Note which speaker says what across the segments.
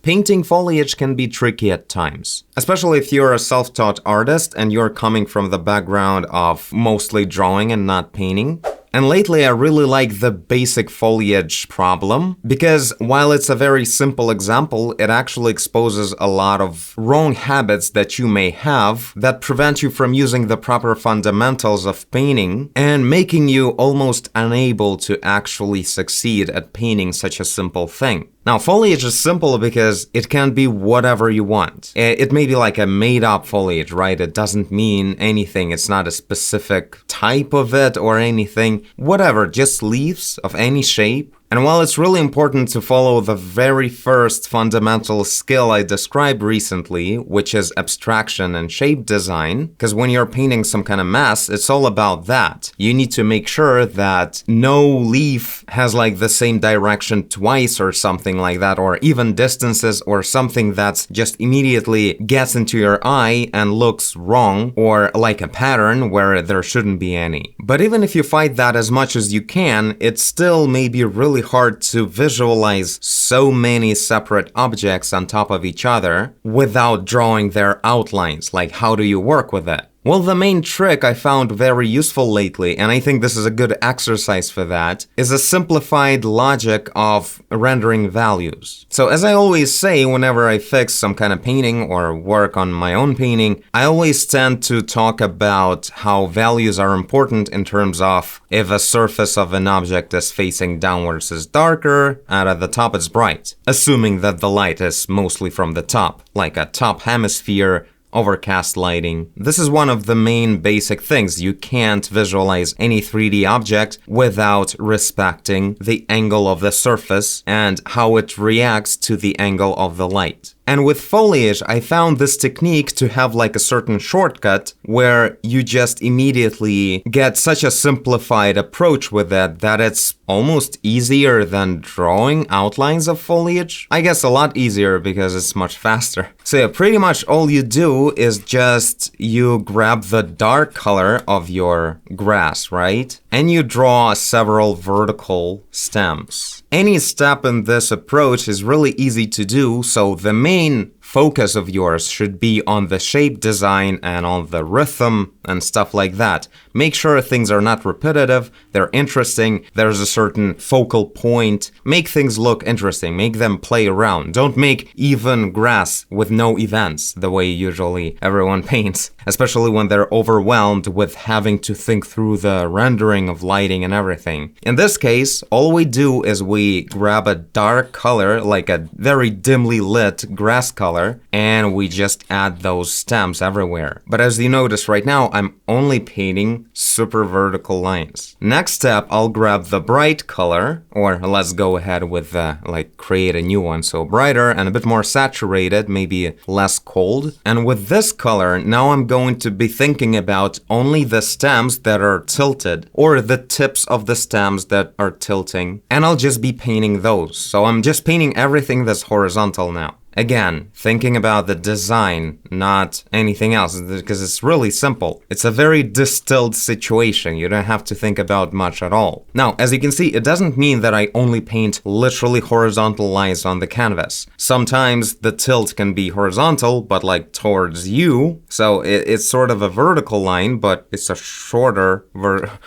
Speaker 1: Painting foliage can be tricky at times, especially if you're a self-taught artist and you're coming from the background of mostly drawing and not painting. And lately I really like the basic foliage problem because while it's a very simple example, it actually exposes a lot of wrong habits that you may have that prevent you from using the proper fundamentals of painting and making you almost unable to actually succeed at painting such a simple thing. Now, foliage is simple because it can be whatever you want. It may be like a made-up foliage, right? It doesn't mean anything. It's not a specific type of it or anything. Whatever, just leaves of any shape. And while it's really important to follow the very first fundamental skill I described recently, which is abstraction and shape design, because when you're painting some kind of mess, it's all about that. You need to make sure that no leaf has like the same direction twice or something like that, or even distances or something that's just immediately gets into your eye and looks wrong, or like a pattern where there shouldn't be any. But even if you fight that as much as you can, it still may be really hard to visualize so many separate objects on top of each other without drawing their outlines. Like, how do you work with it? Well, the main trick I found very useful lately, and I think this is a good exercise for that, is a simplified logic of rendering values. So as I always say, whenever I fix some kind of painting or work on my own painting, I always tend to talk about how values are important in terms of if a surface of an object is facing downwards is darker, and at the top it's bright, assuming that the light is mostly from the top, like a top hemisphere, overcast lighting. This is one of the main basic things. You can't visualize any 3D object without respecting the angle of the surface and how it reacts to the angle of the light. And with foliage, I found this technique to have like a certain shortcut where you just immediately get such a simplified approach with it that it's almost easier than drawing outlines of foliage. I guess a lot easier because it's much faster. So yeah, pretty much all you do is just you grab the dark color of your grass, right? And you draw several vertical stems. Any step in this approach is really easy to do, so the main focus of yours should be on the shape design and on the rhythm and stuff like that. Make sure things are not repetitive, they're interesting, there's a certain focal point. Make things look interesting, make them play around. Don't make even grass with no events the way usually everyone paints, especially when they're overwhelmed with having to think through the rendering of lighting and everything. In this case, all we do is we grab a dark color, like a very dimly lit grass color, and we just add those stems everywhere. But as you notice right now, I'm only painting super vertical lines. Next step, I'll grab the bright color, or let's go ahead with like create a new one. So brighter and a bit more saturated, maybe less cold. And with this color, now I'm going to be thinking about only the stems that are tilted, or the tips of the stems that are tilting. And I'll just be painting those. So I'm just painting everything that's horizontal now. Again, thinking about the design, not anything else, because it's really simple. It's a very distilled situation. You don't have to think about much at all. Now, as you can see, it doesn't mean that I only paint literally horizontal lines on the canvas. Sometimes the tilt can be horizontal, but like towards you. So it's sort of a vertical line, but it's a shorter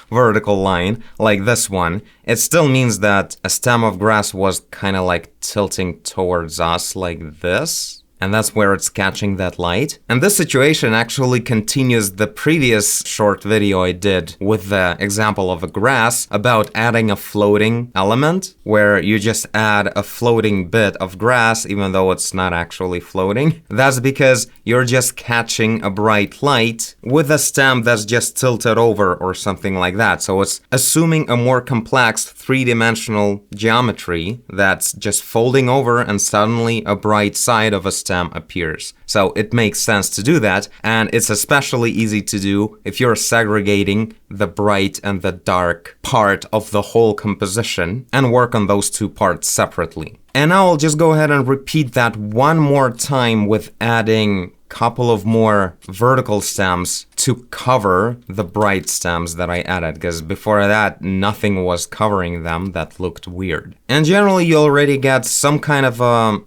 Speaker 1: vertical line, like this one. It still means that a stem of grass was kind of like tilting towards us like this. And that's where it's catching that light. And this situation actually continues the previous short video I did with the example of a grass about adding a floating element, where you just add a floating bit of grass even though it's not actually floating. That's because you're just catching a bright light with a stem that's just tilted over or something like that. So it's assuming a more complex three-dimensional geometry that's just folding over and suddenly a bright side of a stem appears. So it makes sense to do that, and it's especially easy to do if you're segregating the bright and the dark part of the whole composition and work on those two parts separately. And now I'll just go ahead and repeat that one more time with adding couple of more vertical stems to cover the bright stems that I added, because before that, nothing was covering them. That looked weird. And generally, you already get some kind of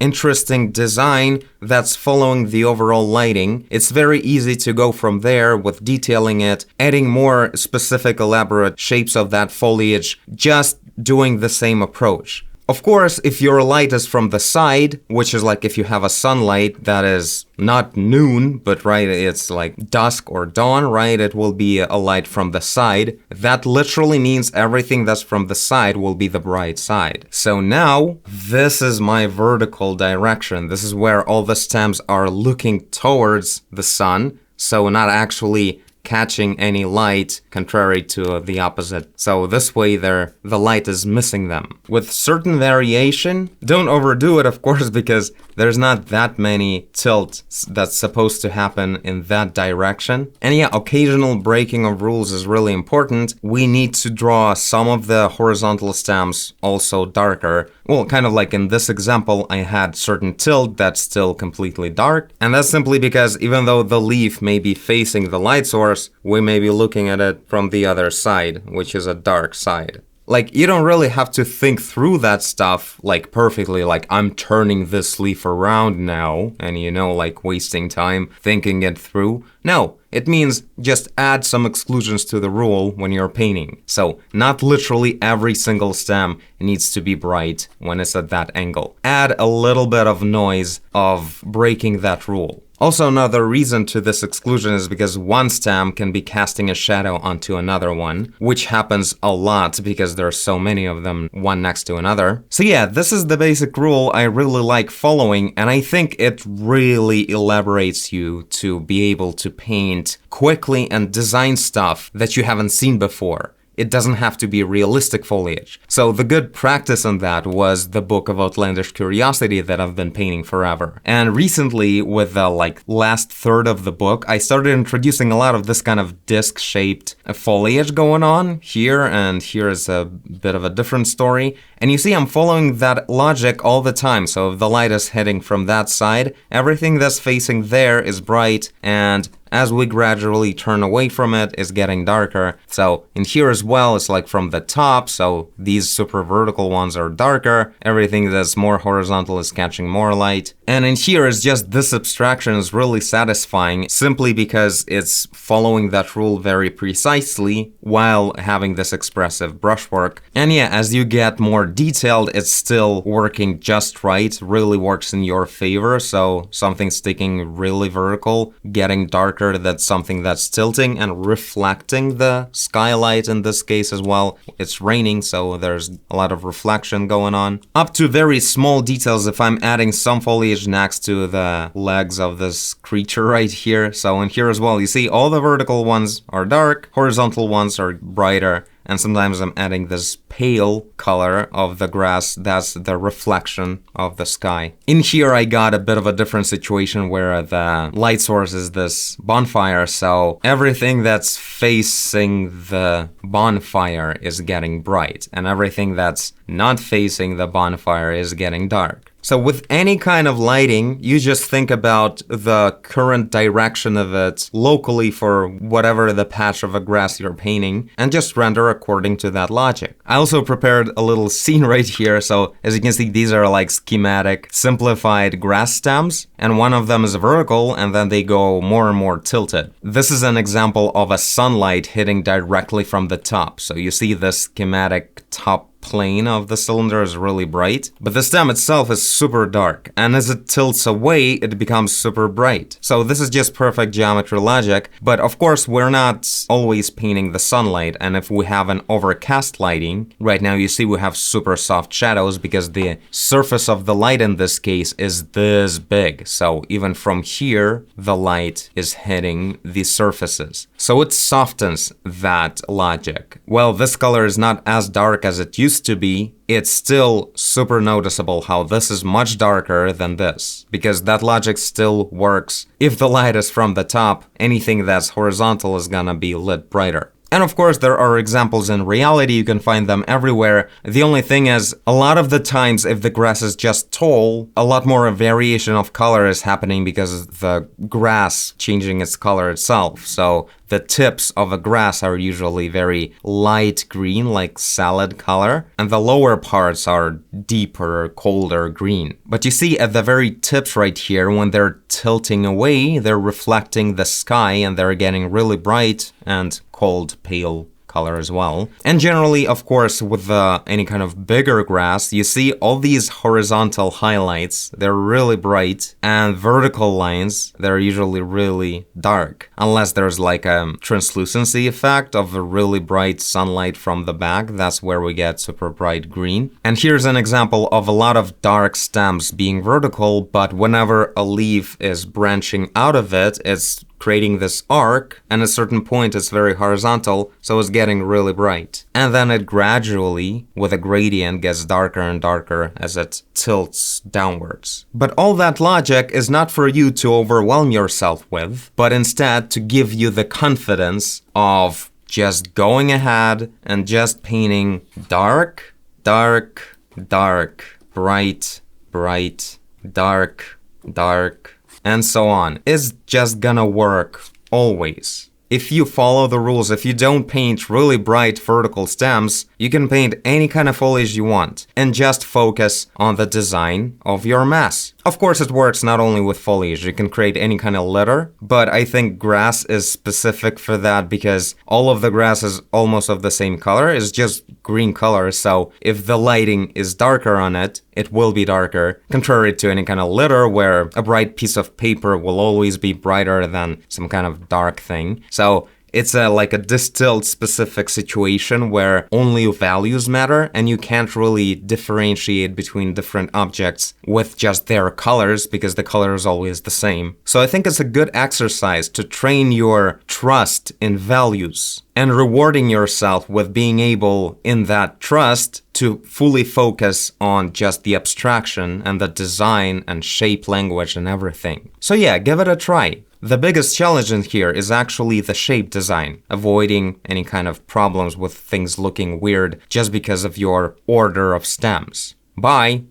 Speaker 1: interesting design that's following the overall lighting. It's very easy to go from there with detailing it, adding more specific elaborate shapes of that foliage, just doing the same approach. Of course, if your light is from the side, which is like if you have a sunlight that is not noon, but right, it's like dusk or dawn, right? It will be a light from the side. That literally means everything that's from the side will be the bright side. So now, this is my vertical direction. This is where all the stems are looking towards the sun, so not actually catching any light, contrary to the opposite. So this way the light is missing them. With certain variation, don't overdo it, of course, because there's not that many tilts that's supposed to happen in that direction. And yeah, occasional breaking of rules is really important. We need to draw some of the horizontal stems also darker. Well, kind of like in this example, I had certain tilt that's still completely dark. And that's simply because even though the leaf may be facing the light source, we may be looking at it from the other side, which is a dark side. Like, you don't really have to think through that stuff, like, perfectly, like, I'm turning this leaf around now, and like, wasting time thinking it through. No, it means just add some exclusions to the rule when you're painting. So, not literally every single stem needs to be bright when it's at that angle. Add a little bit of noise of breaking that rule. Also, another reason to this exclusion is because one stem can be casting a shadow onto another one, which happens a lot because there are so many of them, one next to another. So yeah, this is the basic rule I really like following, and I think it really elaborates you to be able to paint quickly and design stuff that you haven't seen before. It doesn't have to be realistic foliage. So the good practice on that was the Book of Outlandish Curiosity that I've been painting forever. And recently, with the last third of the book, I started introducing a lot of this kind of disc-shaped foliage going on here, and here is a bit of a different story. And you see, I'm following that logic all the time. So if the light is hitting from that side, everything that's facing there is bright, and as we gradually turn away from it, it's getting darker. So in here as well, it's like from the top, so these super vertical ones are darker. Everything that's more horizontal is catching more light. And in here is just this abstraction is really satisfying simply because it's following that rule very precisely while having this expressive brushwork. And yeah, as you get more detailed, it's still working just right, really works in your favor. So something sticking really vertical, getting darker, that's something that's tilting and reflecting the skylight in this case as well. It's raining, so there's a lot of reflection going on. Up to very small details if I'm adding some foliage next to the legs of this creature right here. So in here as well, you see all the vertical ones are dark, horizontal ones are brighter. And sometimes I'm adding this pale color of the grass, that's the reflection of the sky. In here I got a bit of a different situation where the light source is this bonfire, so everything that's facing the bonfire is getting bright, and everything that's not facing the bonfire is getting dark. So with any kind of lighting, you just think about the current direction of it locally for whatever the patch of a grass you're painting, and just render according to that logic. I also prepared a little scene right here, so as you can see, these are like schematic, simplified grass stems, and one of them is vertical, and then they go more and more tilted. This is an example of a sunlight hitting directly from the top. So you see this schematic top plane of the cylinder is really bright, but the stem itself is super dark, and as it tilts away, it becomes super bright. So this is just perfect geometry logic, but of course we're not always painting the sunlight, and if we have an overcast lighting, right now you see we have super soft shadows because the surface of the light in this case is this big, so even from here, the light is hitting the surfaces. So it softens that logic. Well, this color is not as dark as it used to be, it's still super noticeable how this is much darker than this, because that logic still works. If the light is from the top, anything that's horizontal is gonna be lit brighter. And of course, there are examples in reality, you can find them everywhere. The only thing is, a lot of the times, if the grass is just tall, a lot more variation of color is happening because the grass changing its color itself. So the tips of a grass are usually very light green, like salad color, and the lower parts are deeper, colder green. But you see at the very tips right here, when they're tilting away, they're reflecting the sky and they're getting really bright and cold, pale color as well. And generally, of course, with any kind of bigger grass, you see all these horizontal highlights, they're really bright, and vertical lines, they're usually really dark. Unless there's like a translucency effect of a really bright sunlight from the back, that's where we get super bright green. And here's an example of a lot of dark stems being vertical, but whenever a leaf is branching out of it, it's creating this arc, and at a certain point it's very horizontal, so it's getting really bright. And then it gradually, with a gradient, gets darker and darker as it tilts downwards. But all that logic is not for you to overwhelm yourself with, but instead to give you the confidence of just going ahead and just painting dark, dark, dark, bright, bright, dark, dark, and so on. It's just gonna work always. If you follow the rules, if you don't paint really bright vertical stems, you can paint any kind of foliage you want and just focus on the design of your mess. Of course, it works not only with foliage, you can create any kind of litter, but I think grass is specific for that because all of the grass is almost of the same color, it's just green color, so if the lighting is darker on it, it will be darker, contrary to any kind of litter where a bright piece of paper will always be brighter than some kind of dark thing. So it's like a distilled specific situation where only values matter and you can't really differentiate between different objects with just their colors because the color is always the same. So I think it's a good exercise to train your trust in values and rewarding yourself with being able in that trust to fully focus on just the abstraction and the design and shape language and everything. So yeah, give it a try. The biggest challenge in here is actually the shape design, avoiding any kind of problems with things looking weird just because of your order of stems. Bye!